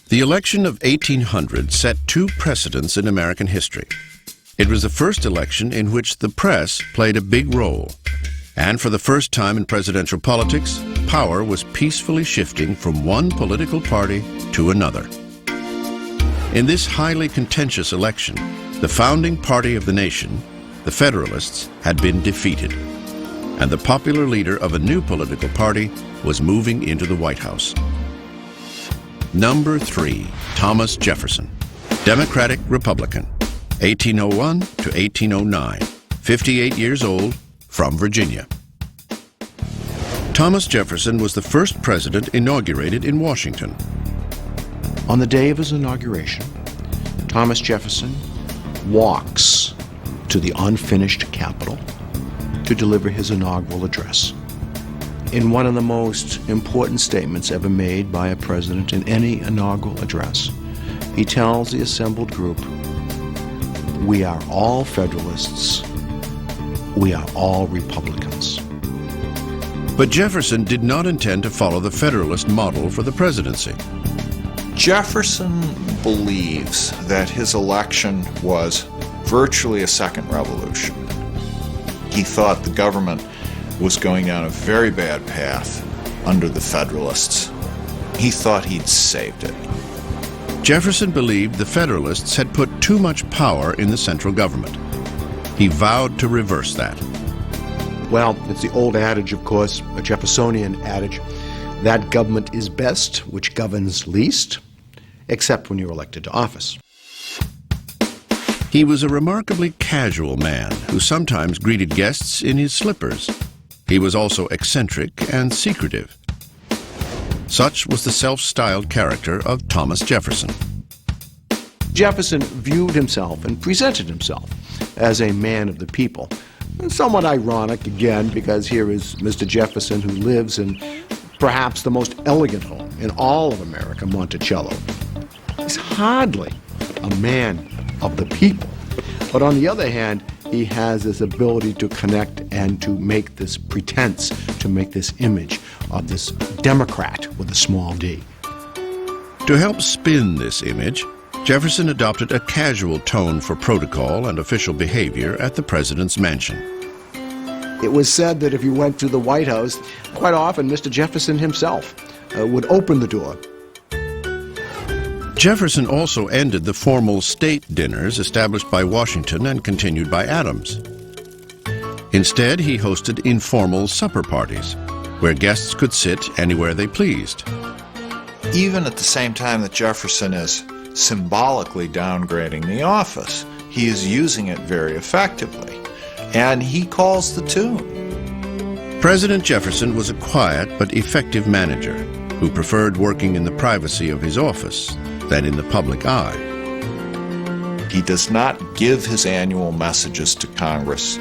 The election of 1800 set two precedents in American history. It was the first election in which the press played a big role. And for the first time in presidential politics, power was peacefully shifting from one political party to another. In this highly contentious election, the founding party of the nation, the Federalists, had been defeated, and the popular leader of a new political party was moving into the White House. Number 3, Thomas Jefferson, Democratic Republican, 1801 to 1809, 58 years old, from Virginia. Thomas Jefferson was the first president inaugurated in Washington. On the day of his inauguration, Thomas Jefferson walks to the unfinished Capitol to deliver his inaugural address. In one of the most important statements ever made by a president in any inaugural address, he tells the assembled group, "We are all Federalists. We are all Republicans." But Jefferson did not intend to follow the Federalist model for the presidency. Jefferson believes that his election was virtually a second revolution. He thought the government was going down a very bad path under the Federalists. He thought he'd saved it. Jefferson believed the Federalists had put too much power in the central government. He vowed to reverse that. Well, it's the old adage, of course, a Jeffersonian adage, that government is best which governs least, except when you're elected to office. He was a remarkably casual man who sometimes greeted guests in his slippers. He was also eccentric and secretive. Such was the self-styled character of Thomas Jefferson. Jefferson viewed himself and presented himself as a man of the people. Somewhat ironic, again, because here is Mr. Jefferson, who lives in perhaps the most elegant home in all of America, Monticello. He's hardly a man of the people. But on the other hand, he has this ability to connect and to make this pretense, to make this image of this Democrat with a small d. To help spin this image, Jefferson adopted a casual tone for protocol and official behavior at the president's mansion. It was said that if you went to the White House, quite often Mr. Jefferson himself would open the door. Jefferson also ended the formal state dinners established by Washington and continued by Adams. Instead, he hosted informal supper parties, where guests could sit anywhere they pleased. Even at the same time that Jefferson is symbolically downgrading the office, he is using it very effectively, and he calls the tune. President Jefferson was a quiet but effective manager who preferred working in the privacy of his office than in the public eye. He does not give his annual messages to Congress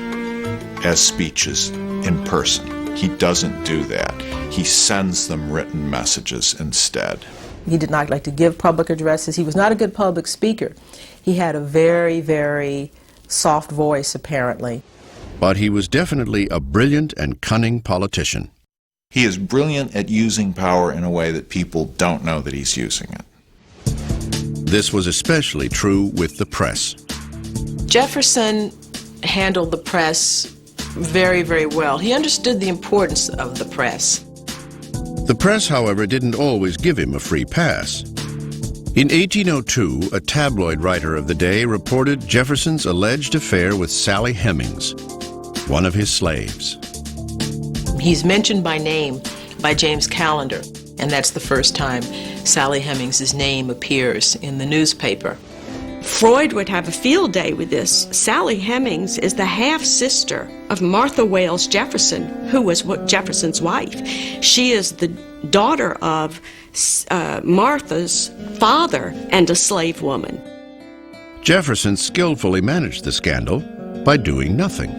as speeches in person. He doesn't do that. He sends them written messages instead. He did not like to give public addresses. He was not a good public speaker. He had a very, very soft voice, apparently. But he was definitely a brilliant and cunning politician. He is brilliant at using power in a way that people don't know that he's using it. This was especially true with the press. Jefferson handled the press very, very well. He understood the importance of the press. The press, however, didn't always give him a free pass. In 1802, a tabloid writer of the day reported Jefferson's alleged affair with Sally Hemings, one of his slaves. He's mentioned by name by James Callender, and that's the first time Sally Hemings' name appears in the newspaper. Freud would have a field day with this. Sally Hemings is the half-sister of Martha Wales Jefferson, who was Jefferson's wife. She is the daughter of Martha's father and a slave woman. Jefferson skillfully managed the scandal by doing nothing.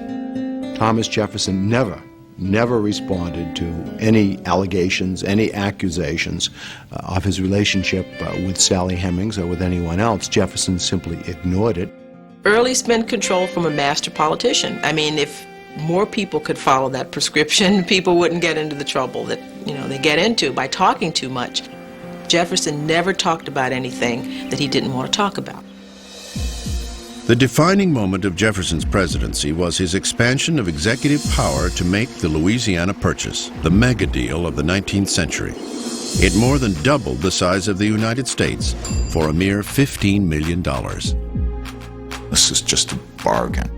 Thomas Jefferson never responded to any allegations, any accusations of his relationship with Sally Hemings or with anyone else. Jefferson simply ignored it. Early spend control from a master politician. I mean, if more people could follow that prescription, people wouldn't get into the trouble that, they get into by talking too much. Jefferson never talked about anything that he didn't want to talk about. The defining moment of Jefferson's presidency was his expansion of executive power to make the Louisiana Purchase, the mega deal of the 19th century. It more than doubled the size of the United States for a mere $15 million. This is just a bargain.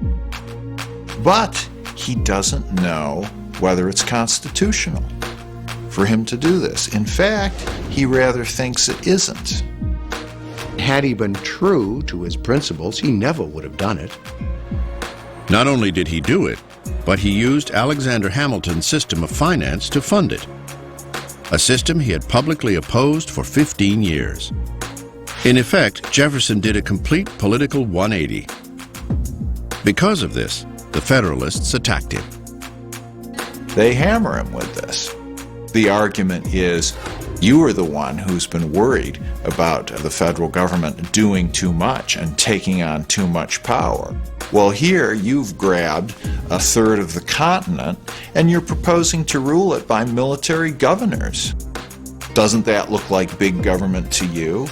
But he doesn't know whether it's constitutional for him to do this. In fact, he rather thinks it isn't. Had he been true to his principles, he never would have done it. Not only did he do it, but he used Alexander Hamilton's system of finance to fund it, a system he had publicly opposed for 15 years. In effect, Jefferson did a complete political 180. Because of this, the Federalists attacked him. They hammer him with this. The argument is, you are the one who's been worried about the federal government doing too much and taking on too much power. Well, here you've grabbed a third of the continent and you're proposing to rule it by military governors. Doesn't that look like big government to you?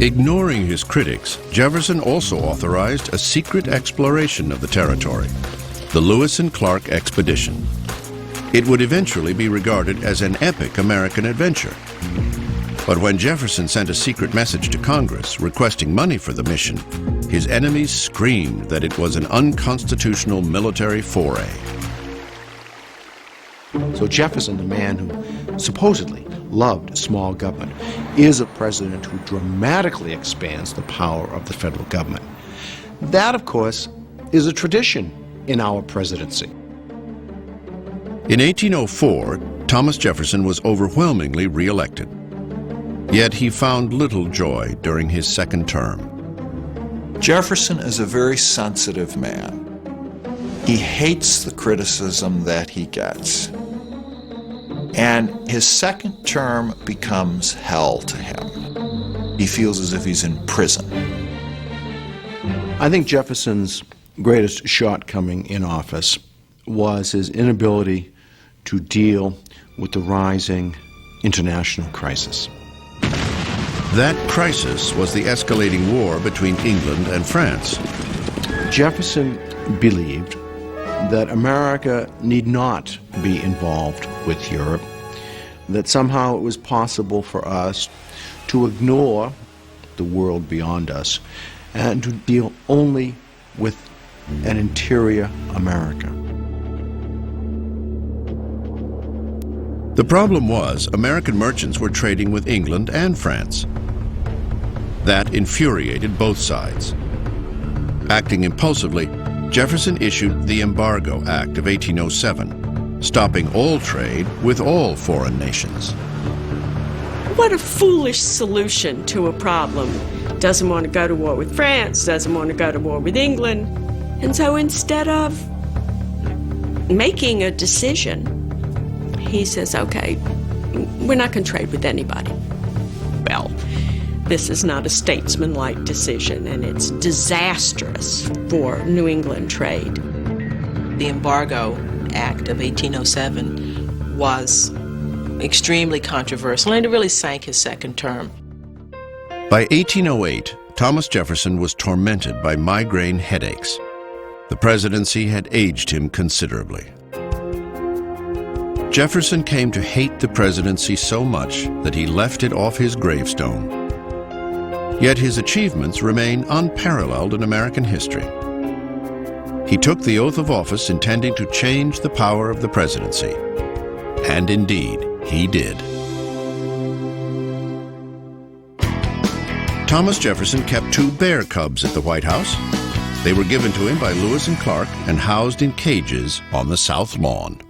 Ignoring his critics, Jefferson also authorized a secret exploration of the territory, the Lewis and Clark Expedition. It would eventually be regarded as an epic American adventure. But when Jefferson sent a secret message to Congress requesting money for the mission, his enemies screamed that it was an unconstitutional military foray. So Jefferson, the man who supposedly loved small government, is a president who dramatically expands the power of the federal government. That, of course, is a tradition in our presidency. In 1804, Thomas Jefferson was overwhelmingly re-elected. Yet he found little joy during his second term. Jefferson is a very sensitive man. He hates the criticism that he gets. And his second term becomes hell to him. He feels as if he's in prison. I think Jefferson's greatest shortcoming in office was his inability to deal with the rising international crisis. That crisis was the escalating war between England and France. Jefferson believed that America need not be involved with Europe, that somehow it was possible for us to ignore the world beyond us and to deal only with an interior America. The problem was American merchants were trading with England and France. That infuriated both sides. Acting impulsively, Jefferson issued the Embargo Act of 1807, stopping all trade with all foreign nations. What a foolish solution to a problem. Doesn't want to go to war with France, doesn't want to go to war with England. And so instead of making a decision, he says, okay, we're not going to trade with anybody. Well, this is not a statesmanlike decision, and it's disastrous for New England trade. The Embargo Act of 1807 was extremely controversial, and it really sank his second term. By 1808, Thomas Jefferson was tormented by migraine headaches. The presidency had aged him considerably. Jefferson came to hate the presidency so much that he left it off his gravestone. Yet his achievements remain unparalleled in American history. He took the oath of office intending to change the power of the presidency. And indeed, he did. Thomas Jefferson kept 2 bear cubs at the White House. They were given to him by Lewis and Clark and housed in cages on the South Lawn.